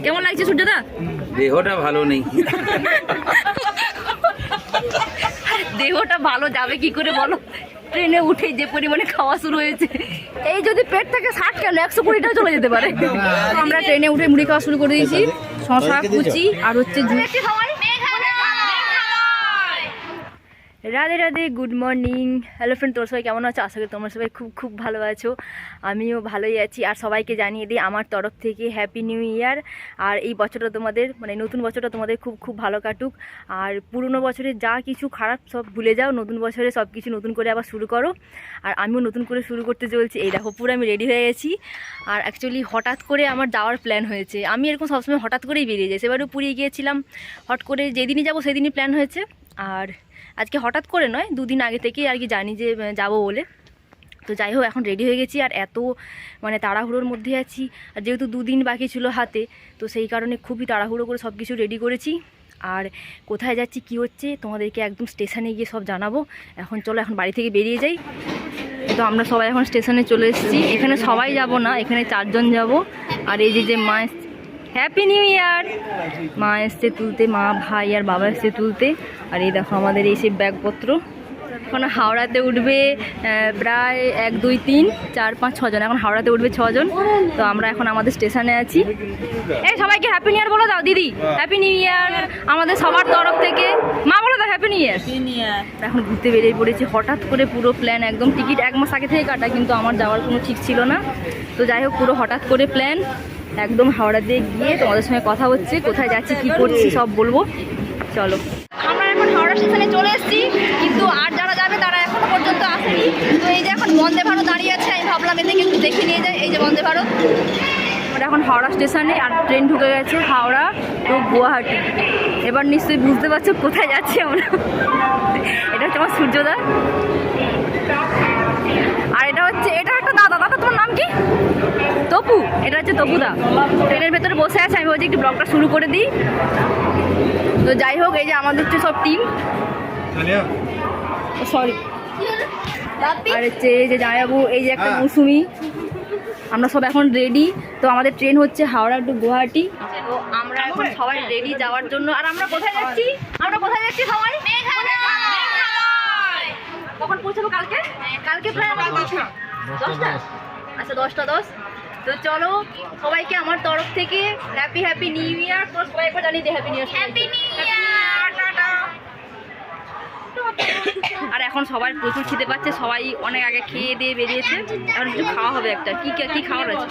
কেমন লাগছে সূর্যদা? দেহটা ভালো নেই। দেহটা ভালো যাবে কি করে বলো? ট্রেনে উঠে যে পরিমাণে খাওয়া শুরু হয়েছে, এই যদি পেট থেকে 60 কেন 120টাও চলে যেতে পারে। আমরা ট্রেনে উঠে মুড়ি খাওয়া শুরু করে দিয়েছি, শশা কুচি আর হচ্ছে juice. Radhe Radhe, good morning, hello friend, তোর সবাই কেমন আছো? আশা করি তোমরা সবাই খুব খুব ভালো আছো। আমিও ভালোই আছি। আর সবাইকে জানিয়ে দিই আমার তরফ থেকে হ্যাপি নিউ ইয়ার। আর এই বছরটা তোমাদের মানে নতুন বছরটা তোমাদের খুব খুব ভালো কাটুক। আর পুরনো বছরে যা কিছু খারাপ সব ভুলে যাও, নতুন বছরে সব কিছু নতুন করে আবার শুরু করো। আর আমিও নতুন করে শুরু করতে চলছি। এই দেখো পুরো আমি রেডি হয়ে গেছি। আর অ্যাকচুয়ালি হঠাৎ করে আমার যাওয়ার প্ল্যান হয়েছে। আমি এরকম সবসময় হঠাৎ করেই বেরিয়ে যাই। সেবারও পুরী গিয়েছিলাম, হট করে যেদিনই যাবো সেদিনই প্ল্যান হয়েছে। আর আজকে হঠাৎ করে নয়, দুদিন আগে থেকেই আর কি জানি যে যাব বলে। তো যাই হোক, এখন রেডি হয়ে গেছি। আর এত মানে তাড়াহুড়োর মধ্যে আছি, আর যেহেতু দুদিন বাকি ছিল হাতে, তো সেই কারণে খুবই তাড়াহুড়ো করে সব কিছু রেডি করেছি। আর কোথায় যাচ্ছি কি হচ্ছে তোমাদেরকে একদম স্টেশনে গিয়ে সব জানাবো। এখন চলো, এখন বাড়ি থেকে বেরিয়ে যাই। তো আমরা সবাই এখন স্টেশনে চলে এসেছি। এখানে সবাই যাব না, এখানে 4 জন যাব। আর এই যে মা, হ্যাপি নিউ ইয়ার। মা এসছে তুলতে, মা, ভাই আর বাবা এসছে তুলতে। আর এই দেখো আমাদের এই সেই ব্যাগপত্র। এখন হাওড়াতে উঠবে প্রায় 1 2 3 4 5 6 জন। এখন হাওড়াতে উঠবে 6 জন। তো আমরা এখন আমাদের স্টেশনে আছি। এই সবাইকে হ্যাপি নিউ ইয়ার বলে দাও দিদি। হ্যাপি নিউ ইয়ার আমাদের সবার তরফ থেকে। মা বলে দাও হ্যাপি নিউ ইয়ার। এখন ঘুরতে বেরিয়ে পড়েছি হঠাৎ করে, পুরো প্ল্যান একদম। টিকিট 1 মাস আগে থেকে কাটা, কিন্তু আমার যাওয়ার কোনো ঠিক ছিল না। তো যাই হোক, পুরো হঠাৎ করে প্ল্যান একদম। হাওড়াতে গিয়ে তোমাদের সঙ্গে কথা হচ্ছে, কোথায় যাচ্ছি কি করছি সব বলবো। চলো, আমরা এখন হাওড়া স্টেশনে চলে এসেছি, কিন্তু আর যারা যাবে তারা এখনো পর্যন্ত আসেনি। তো এই যে এখন বন্দে ভারত দাঁড়িয়ে আছে, আমি ভাবলাম এদেরকে একটু দেখে নিয়ে যাই। এই যে বন্দে ভারত, আমরা এখন হাওড়া স্টেশনে। আর ট্রেন ঢুকে গেছে হাওড়া টু গুয়াহাটি। এবার নিশ্চয়ই বুঝতে পারছো কোথায় যাচ্ছি আমরা। এটা হচ্ছে আমার সূর্যদা। আর এটা হচ্ছে, এটা একটা দাদা। দাদা তোমার নাম কি? তপু। এটা হচ্ছে তপুদা, ট্রেনের ভেতরে বসে আছে। আমি বলছি একটু ব্লগটা শুরু করে দিই। তো যাই হোক, এই যে আমাদের হচ্ছে সব টিম, সরি। আর হচ্ছে এই যে জামাইবাবু, এই যে একটা মৌসুমি। আমরা সব এখন রেডি। তো আমাদের ট্রেন হচ্ছে হাওড়া টু গুয়াহাটি। তো আমরা এখন সবাই রেডি যাওয়ার জন্য। আর আমরা কোথায় যাচ্ছি? আমরা কোথায় যাচ্ছি সবাই? কখন পৌঁছাবো? কালকে কালকে প্রায় 10টা। আচ্ছা 10টা 10। তো চলো, সবাইকে আমার তরফ থেকে হ্যাপি হ্যাপি নিউ ইয়ার। তো সবাই একবার জানিয়ে দে happy new year. Happy new year, tata. আর এখন সবাই প্রচুর খিদে পাচ্ছে, সবাই অনেক আগে খেয়ে দিয়ে বেরিয়েছে। এখন কিছু খাওয়া হবে একটা। কি খাওয়ার আছে?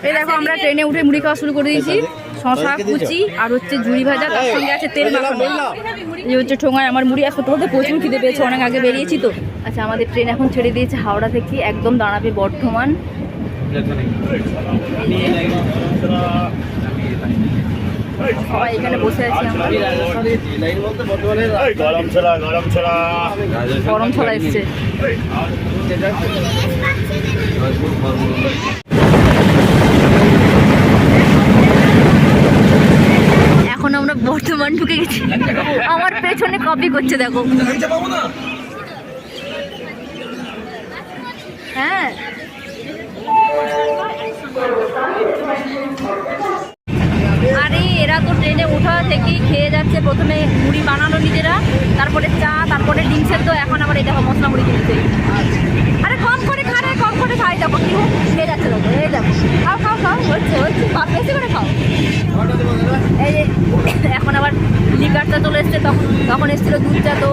এই দেখো, আমরা ট্রেনে উঠে মুড়ি খাওয়া শুরু করে দিয়েছি। শশা কুচি আর হচ্ছে ঝুড়ি ভাজা, তার সঙ্গে আছে তেল মাখানো। এই হচ্ছে ঠোঙায় আমার মুড়ি। এখন তোমাদের প্রচুর খিদে পেয়েছে, অনেক আগে বেরিয়েছি তো। আচ্ছা, আমাদের ট্রেন এখন ছেড়ে দিয়েছে হাওড়া থেকে, একদম দাঁড়াবে বর্ধমান। সবাই এখানে বসে আছি আমরা। গরম ছড়া এসছে। এখন আমরা বর্ধমান ঢুকে গেছি। আমার পেছনে কপি করছে দেখো। হ্যাঁ, আরে এরা তো ট্রেনে ওঠা থেকেই খেয়ে যাচ্ছে। প্রথমে মুড়ি বানানো নিজেরা, তারপরে চা, তারপরে ডিম সেদ্ধ। এখন আবার এটা মশলা মুড়ি কিনছে। আরে কম করে খা রে, কম করে খাই। দেখো কি খেয়ে যাচ্ছে দেখো। এই দেখো, খাও খাও খাও, হচ্ছে হচ্ছে, বেশি করে খাও। এই এখন আবার লিকার চা চলে এসছে। তখন এসেছিলো দুধ চা, তো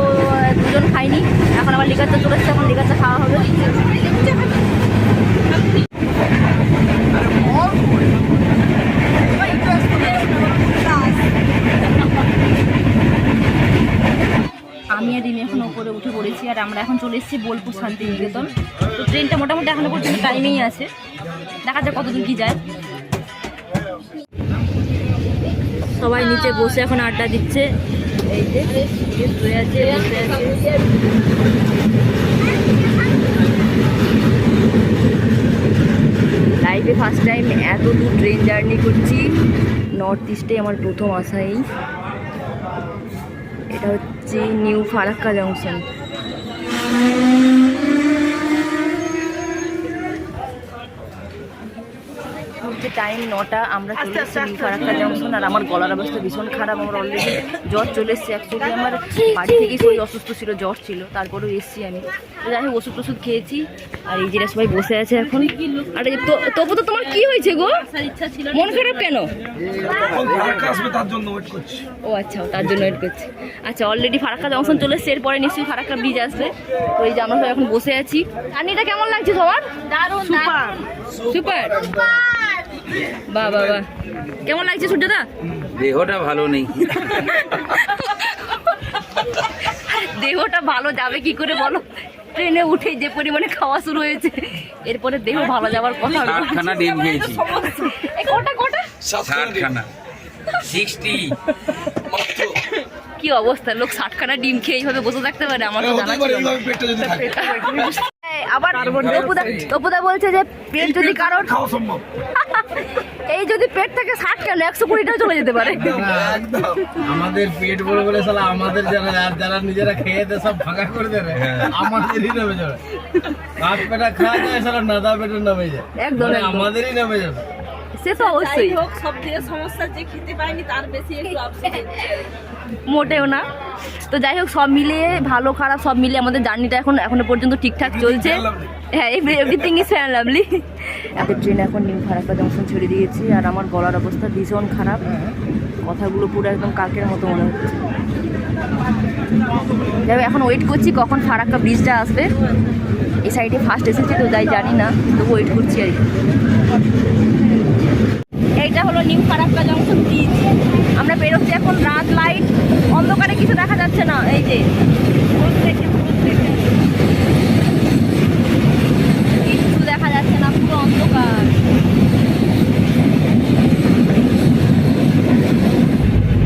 দুজন খাইনি। এখন আবার লিকার চা চলে এসছে, এখন লিকার চা খাওয়া হবে। আমি আর রিমি এখন ওপরে উঠে পড়েছি। আর আমরা এখন চলে এসেছি বোলপুর শান্তিনিকেতন। তো ট্রেনটা মোটামুটি এখনো পর্যন্ত টাইমেই আছে, দেখা যাক কতদূর কি যায়। সবাই নিচে বসে এখন আড্ডা দিচ্ছে। এই যে শুয়ে আছে, বসে আছে। লাইফে ফার্স্ট টাইম এত দূর ট্রেন জার্নি করছি। নর্থ ইস্টে আমার প্রথম আসাই। এটা হচ্ছে নিউ ফারাক্কা জংশন। টাইম 9টা, আমরা চলে এসেছি নিউ ফারাক্কা জংশন। আর আমার গলার অবস্থা ভীষণ খারাপ, আমার অলরেডি জ্বর চলে এসেছে। অ্যাকচুয়ালি আমার বাড়ি থেকেই শরীর অসুস্থ ছিল, জ্বর ছিল, তারপরেও এসেছি আমি। তো যাই হোক ওষুধ টষুধ খেয়েছি। আর এই যে সবাই বসে আছে এখন। আর তবু তো তোমার কি হয়েছে গো, মন খারাপ কেন? ও আচ্ছা, তার জন্য ওয়েট করছি। আচ্ছা, অলরেডি ফারাক্কা জংশন চলে এসছে, এরপরে নিশ্চয়ই ফারাক্কা ব্রিজ আসবে। তো এই যে আমরা সবাই এখন বসে আছি। জার্নিটা কেমন লাগছে সবার? দারুণ, সুপার। বাহ বাহ বাহ, কেমন লাগছে সূর্যদা? দেহটা ভালো নেই। দেহটা ভালো যাবে কি করে বলো? ট্রেনে উঠে যে পরিমাণে খাওয়া শুরু হয়েছে, এরপরে দেহ ভালো যাওয়ার কথা। 60খানা ডিম খেয়েছি। কটা 60খানা 60 কি অবস্থা, লোক 60খানা ডিম খেয়ে এইভাবে বসে থাকতে পারে? আমার তো জানা ছিল না। আবার তপুদা বলছে যে পেট যদি কারোর এই যদি পেট থেকে 60 কেন 120টাও চলে যেতে পারে। আমাদের পেট বড় বলে শালা আমাদের যারা নিজেরা খেয়ে দেয় সব ভাগা করে দেয়, আমাদেরই নেমে যাবে। কাঠ পেটা খাওয়া যায় শালা নাদা পেটে নেমে যায়, একদম আমাদেরই নেমে যাবে। সে তো অবশ্যই, সব থেকে সমস্যা যে খেতে পায়নি তার বেশি একটু আফসোস হচ্ছে। মোটেও না। তো যাই হোক সব মিলিয়ে ভালো খারাপ সব মিলিয়ে আমাদের জার্নিটা এখনো পর্যন্ত ঠিকঠাক চলছে। হ্যাঁ, এভরিথিং ইজ ফেয়ার লাভলি। এখন ট্রেন এখন নিউ ফারাক্কা জংশন ছেড়ে দিয়েছি। আর আমার গলার অবস্থা ভীষণ খারাপ, কথাগুলো পুরো একদম কাকের মতো মনে হচ্ছে। যাই হোক, এখন ওয়েট করছি কখন ফারাক্কা ব্রিজটা আসবে। এই সাইডে ফার্স্ট এসেছি তো যাই জানি না, তবু ওয়েট করছি আর কি। এইটা হলো নিউ ফারাক্কা জংশন ব্রিজ। আমরা বেরোচ্ছি এখন, রাত লাইট, অন্ধকারে কিছু দেখা যাচ্ছে না। এই যে কিছু দেখা যাচ্ছে না, পুরো অন্ধকার।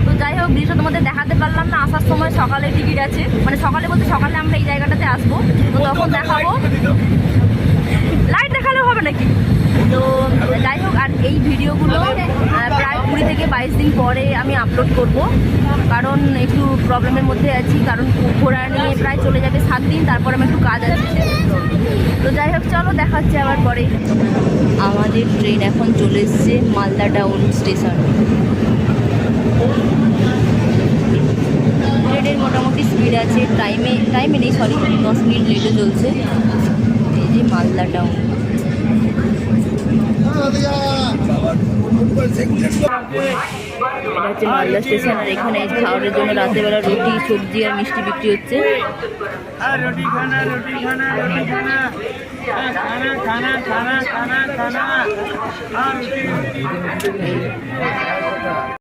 তো যাই হোক ব্রিজটা তোমাদের দেখাতে পারলাম না, আসার সময় সকালে টিকিট আছে, মানে সকালে বলতে সকালে আমরা এই জায়গাটাতে আসবো, তো তখন দেখাবো। লাইট দেখালেও হবে নাকি? তো যাই হোক, আর এই ভিডিওগুলো প্রায় 20 থেকে 22 দিন পরে আমি আপলোড করব, কারণ একটু প্রবলেমের মধ্যে আছি। কারণ ঘোরা নিয়ে প্রায় চলে যাবে 7 দিন, তারপর আমি একটু কাজ আছে। তো যাই হোক চলো, দেখা হচ্ছে আবার পরে। আমাদের ট্রেন এখন চলে এসছে মালদা টাউন স্টেশন। ট্রেনের মোটামুটি স্পিড আছে, টাইমে নেই, সরি 10 মিনিট লেটে চলছে। এই যে মালদা টাউন। এটা হচ্ছে মালদা স্টেশন। আর এখানে খাওয়ারের জন্য রাতেরবেলা রুটি, সবজি আর মিষ্টি বিক্রি হচ্ছে।